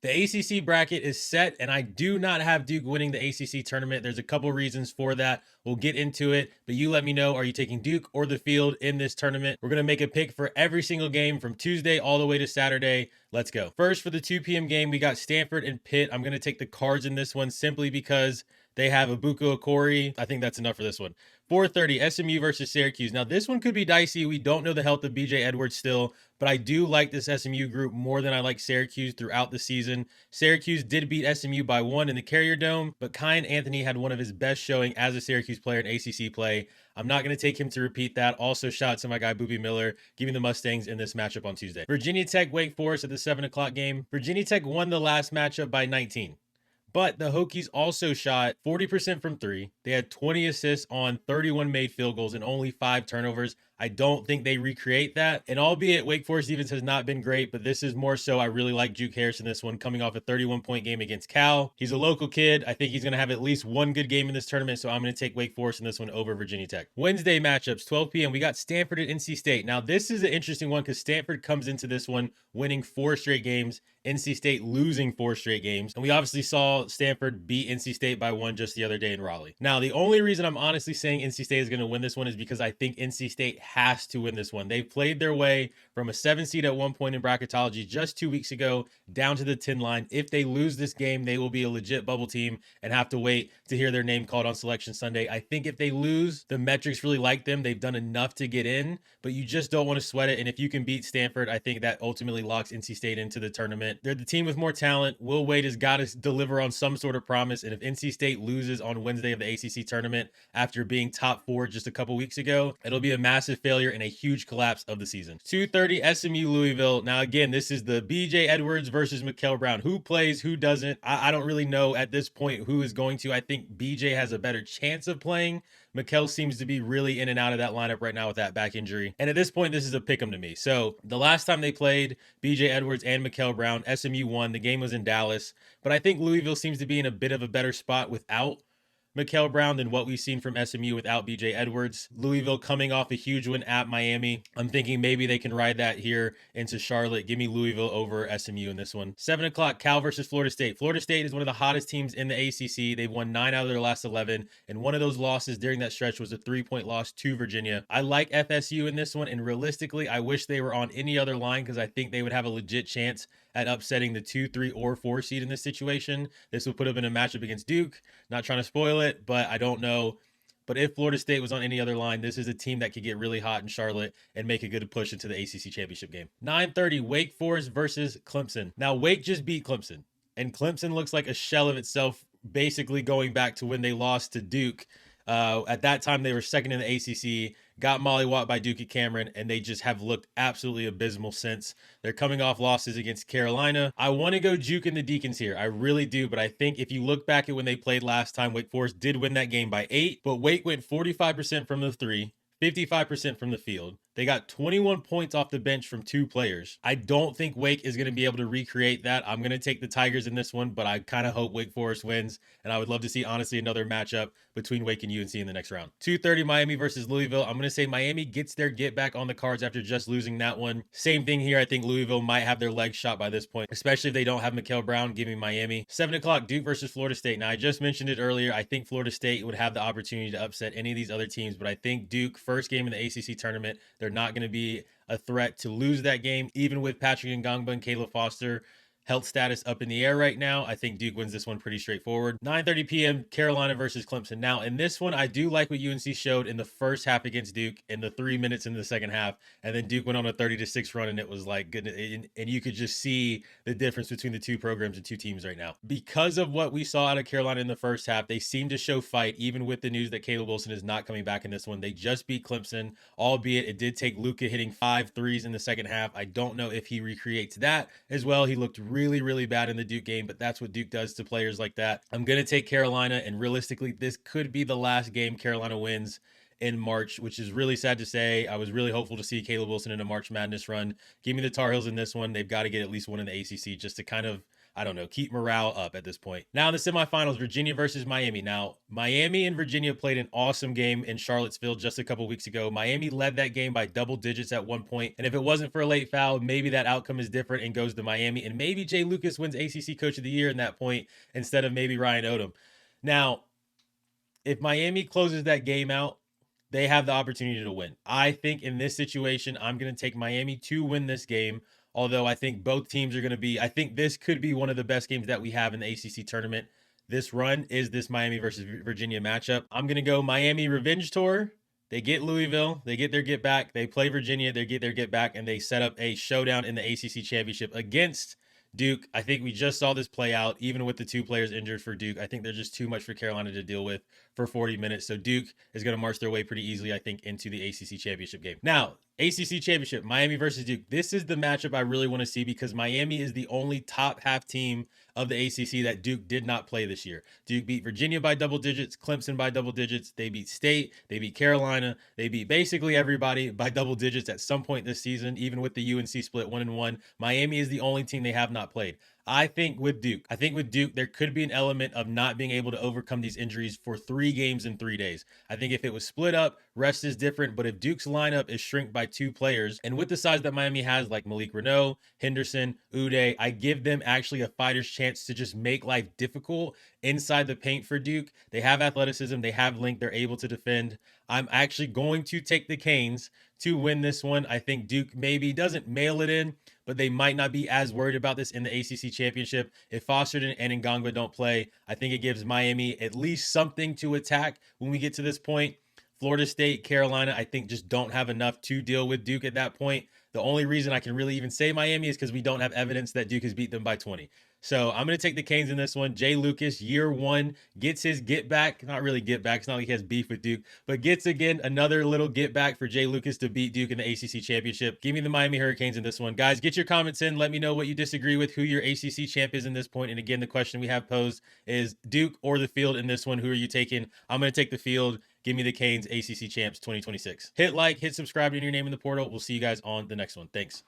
The ACC bracket is set, and I do not have Duke winning the ACC tournament. There's a couple reasons for that. We'll get into it, but you let me know, are you taking Duke or the field in this tournament? We're going to make a pick for every single game from Tuesday all the way to Saturday. Let's go. First, for the 2 p.m. game, we got Stanford and Pitt. I'm going to take the Cards in this one simply because they have Ibuka Okori. I think that's enough for this one. 4:30, SMU versus Syracuse. Now, this one could be dicey. We don't know the health of BJ Edwards still, but I do like this SMU group more than I like Syracuse throughout the season. Syracuse did beat SMU by 1 in the Carrier Dome, but Kyan Anthony had one of his best showing as a Syracuse player in ACC play. I'm not going to take him to repeat that. Also, shout out to my guy, Boopy Miller, giving the Mustangs in this matchup on Tuesday. Virginia Tech, Wake Forest at the 7 o'clock game. Virginia Tech won the last matchup by 19. But the Hokies also shot 40% from three. They had 20 assists on 31 made field goals and only 5 turnovers. I don't think they recreate that. And albeit Wake Forest defense has not been great, but this is more so I really like Juke Harris in this one, coming off a 31-point game against Cal. He's a local kid. I think he's going to have at least one good game in this tournament, so I'm going to take Wake Forest in this one over Virginia Tech. Wednesday matchups, 12 p.m. We got Stanford at NC State. Now, this is an interesting one because Stanford comes into this one winning 4 straight games, NC State losing 4 straight games. And we obviously saw Stanford beat NC State by 1 just the other day in Raleigh. Now, the only reason I'm honestly saying NC State is going to win this one is because I think NC State has to win this one. They've played their way from a 7 seed at one point in bracketology just 2 weeks ago down to the 10 line. If they lose this game, they will be a legit bubble team and have to wait to hear their name called on Selection Sunday. I think if they lose, the metrics really like them. They've done enough to get in, but you just don't want to sweat it. And if you can beat Stanford, I think that ultimately locks NC State into the tournament. They're the team with more talent. Will Wade has got to deliver on some sort of promise. And if NC State loses on Wednesday of the ACC tournament after being top 4 just a couple weeks ago, it'll be a massive failure and a huge collapse of the season. 2:30 SMU Louisville. Now, again, this is the BJ Edwards versus Mikal Brown. Who plays, who doesn't? I don't really know at this point who is going to. I think BJ has a better chance of playing. Mikal seems to be really in and out of that lineup right now with that back injury. And at this point, this is a pick 'em to me. So the last time they played, BJ Edwards and Mikal Brown, SMU won. The game was in Dallas. But I think Louisville seems to be in a bit of a better spot without Mikal Brown than what we've seen from SMU without BJ Edwards. Louisville coming off a huge win at Miami. I'm thinking maybe they can ride that here into Charlotte. Give me Louisville over SMU in this one. 7 o'clock, Cal versus Florida State. Florida State is one of the hottest teams in the ACC. They've won 9 out of their last 11, and one of those losses during that stretch was a 3-point loss to Virginia. I like FSU in this one, and realistically, I wish they were on any other line because I think they would have a legit chance at upsetting the 2, 3, or 4 seed in this situation. This would put them in a matchup against Duke. Not trying to spoil it, but I don't know. But if Florida State was on any other line, this is a team that could get really hot in Charlotte and make a good push into the ACC championship game. 9:30, Wake Forest versus Clemson. Now, Wake just beat Clemson, and Clemson looks like a shell of itself, basically going back to when they lost to Duke. At that time, they were second in the ACC, got mollywopped by Duke at Cameron, and they just have looked absolutely abysmal since. They're coming off losses against Carolina. I want to go Juke and the Deacons here. I really do, but I think if you look back at when they played last time, Wake Forest did win that game by 8, but Wake went 45% from the 3, 55% from the field. They got 21 points off the bench from 2 players. I don't think Wake is going to be able to recreate that. I'm going to take the Tigers in this one, but I kind of hope Wake Forest wins. And I would love to see, honestly, another matchup between Wake and UNC in the next round. 2:30 Miami versus Louisville. I'm going to say Miami gets their get back on the cards after just losing that one. Same thing here. I think Louisville might have their legs shot by this point, especially if they don't have Mikal Brown. Give me Miami. 7 o'clock, Duke versus Florida State. Now, I just mentioned it earlier. I think Florida State would have the opportunity to upset any of these other teams, but I think Duke, first game in the ACC tournament, they're not going to be a threat to lose that game, even with Patrick Ngangba and Caleb Foster health status up in the air right now. I think Duke wins this one pretty straightforward. 9:30 p.m. Carolina versus Clemson. Now, in this one, I do like what UNC showed in the first half against Duke in the 3 minutes in the second half, and then Duke went on a 30-6 run, and it was like goodness, and you could just see the difference between the two programs and two teams right now. Because of what we saw out of Carolina in the first half, they seem to show fight, even with the news that Caleb Wilson is not coming back in this one. They just beat Clemson, albeit it did take Luka hitting 5 threes in the second half. I don't know if he recreates that as well. He looked really bad in the Duke game, but that's what Duke does to players like that. I'm going to take Carolina, and realistically, this could be the last game Carolina wins in March, which is really sad to say. I was really hopeful to see Caleb Wilson in a March Madness run. Give me the Tar Heels in this one. They've got to get at least one in the ACC just to kind of, I don't know, keep morale up at this point. Now in the semifinals, Virginia versus Miami. Now, Miami and Virginia played an awesome game in Charlottesville just a couple weeks ago. Miami led that game by double digits at one point, and if it wasn't for a late foul, maybe that outcome is different and goes to Miami, and maybe Jay Lucas wins ACC Coach of the Year in that point instead of maybe Ryan Odom. Now, if Miami closes that game out, they have the opportunity to win. I think in this situation, I'm going to take Miami to win this game. Although I think both teams are going to be, I think this could be one of the best games that we have in the ACC tournament. This run is this Miami versus Virginia matchup. I'm going to go Miami revenge tour. They get Louisville, they get their get back, they play Virginia, they get their get back, and they set up a showdown in the ACC championship against Duke. I think we just saw this play out, even with the two players injured for Duke. I think they're just too much for Carolina to deal with for 40 minutes. So Duke is going to march their way pretty easily, I think, into the ACC championship game. Now, ACC championship, Miami versus Duke. This is the matchup I really want to see because Miami is the only top half team of the ACC that Duke did not play this year. Duke beat Virginia by double digits, Clemson by double digits. They beat State, they beat Carolina, they beat basically everybody by double digits at some point this season, even with the UNC split 1-1. Miami is the only team they have not played. I think with Duke, there could be an element of not being able to overcome these injuries for 3 games in 3 days. I think if it was split up, rest is different. But if Duke's lineup is shrink by 2 players, and with the size that Miami has, like Malik Reneau, Henderson, Uday, I give them actually a fighter's chance to just make life difficult inside the paint for Duke. They have athleticism, they have length, they're able to defend. I'm actually going to take the Canes to win this one. I think Duke maybe doesn't mail it in, but they might not be as worried about this in the ACC championship. If Foster and Ngongba don't play, I think it gives Miami at least something to attack when we get to this point. Florida State, Carolina, I think just don't have enough to deal with Duke at that point. The only reason I can really even say Miami is because we don't have evidence that Duke has beat them by 20. So I'm going to take the Canes in this one. Jay Lucas, year 1, gets his get back. Not really get back. It's not like he has beef with Duke, but gets again another little get back for Jay Lucas to beat Duke in the ACC championship. Give me the Miami Hurricanes in this one. Guys, get your comments in. Let me know what you disagree with, who your ACC champ is in this point. And again, the question we have posed is Duke or the field in this one. Who are you taking? I'm going to take the field. Give me the Canes ACC champs 2026. Hit like, hit subscribe, and your name in the portal. We'll see you guys on the next one. Thanks.